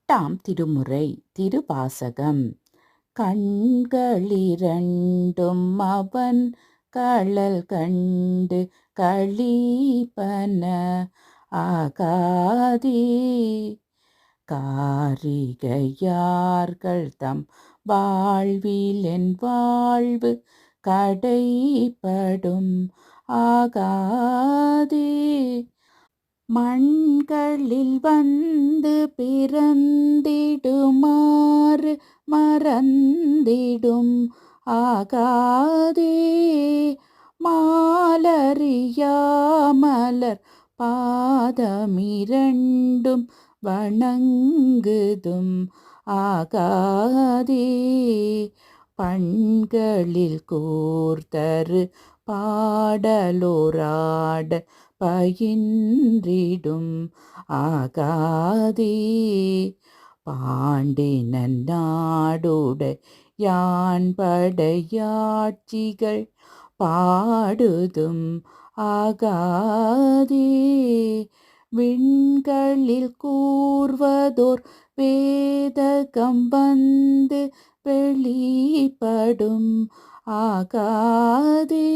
8ஆம் திருமுறை திருவாசகம். கண்களிரண்டும் அவன் கழல் கண்டு களிப்பன ஆகாதே, காரிகையார்கள் தம் வாழ்விலென் வாழ்வு கடைப்படும் ஆகாதே, மண்களில் வந்து பிறந்திடுமாறு மறந்திடும் ஆகாதே, மாலறியாமலர் பாதமிரண்டும் வணங்குதும் ஆகாதே, பண்களில் கூர்த்தரு பாடலோராட பயின்றிடும் ஆகாதே, பாண்டினன் நாடுடை யான் படையாட்சிகள் பாடுதும் ஆகாதே, விண்களில் கூர்வதோர் வேதகம் வந்து வெளிப்படும் ஆகாதே,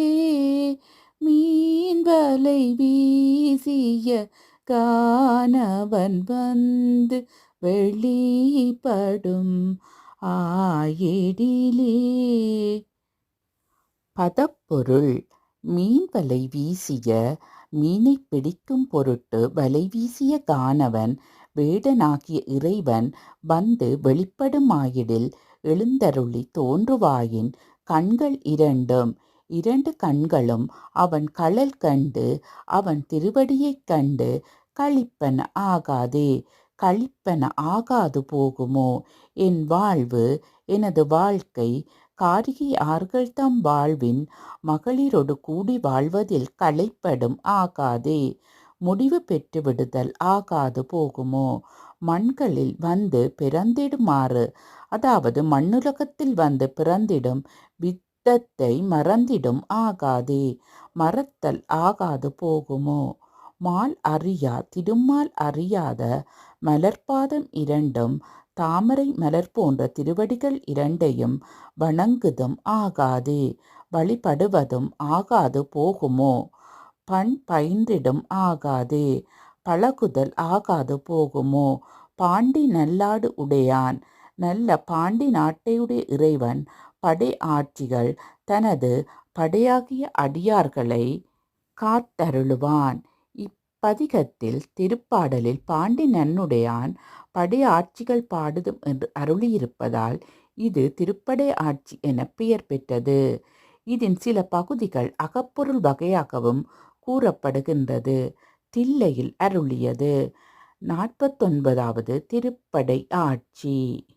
மீன்வலை வீசிய கானவன் வந்து வெளிப்படும் ஆயிடிலே. பதப்பொருள். மீன்வலை வீசிய மீனை பிடிக்கும் பொருட்டு வலை வீசிய கானவன் வேடனாகிய இறைவன் வந்து வெளிப்படுமாயிடில் எழுந்தருளி தோன்றுவாயின் கண்கள் இரண்டு கண்களும் அவன் கழல் கண்டு அவன் திருவடியைக் கண்டு களிப்பன ஆகாதே, களிப்பன ஆகாது போகுமோ? என் வாழ்வு எனது வாழ்க்கை காரிகையார்கள் தம் வாழ்வின் மகளிரொடு கூடி வாழ்வதில் களைப்படும் ஆகாதே, முடிவு பெற்று விடுதல் ஆகாது போகுமோ? மண்களில் வந்து பிறந்திடுமாறு, அதாவது மண்ணுலகத்தில் வந்து பிறந்திடும் வித்தத்தை மறந்திடும் ஆகாதே, மறத்தல் ஆகாது போகுமோ? மால் அறியா திருமால் அறியாத மலர்பாதம் இரண்டும் தாமரை மலர் போன்ற திருவடிகள் இரண்டையும் வணங்குதும் ஆகாதே, வழிபடுவதும் ஆகாது போகுமோ? பண் பயின்றிடும் ஆகாதே, பழகுதல் ஆகாது போகுமோ? பாண்டி நல்லாடு உடையான், நல்ல பாண்டி நாட்டையுடைய இறைவன் படை ஆட்சிகள் தனது படையாகிய அடியார்களை காத்தருளுவான். இப்பதிகத்தில் திருப்பாடலில் பாண்டி நன்னுடையான் படை ஆட்சிகள் பாடுதும் என்று அருளியிருப்பதால் இது திருப்படை ஆட்சி என பெயர் பெற்றது. இதன் சில பகுதிகள் அகப்பொருள் வகையாகவும் கூறப்படுகின்றது. தில்லையில் அருளியது. 49வது திருப்படை ஆட்சி.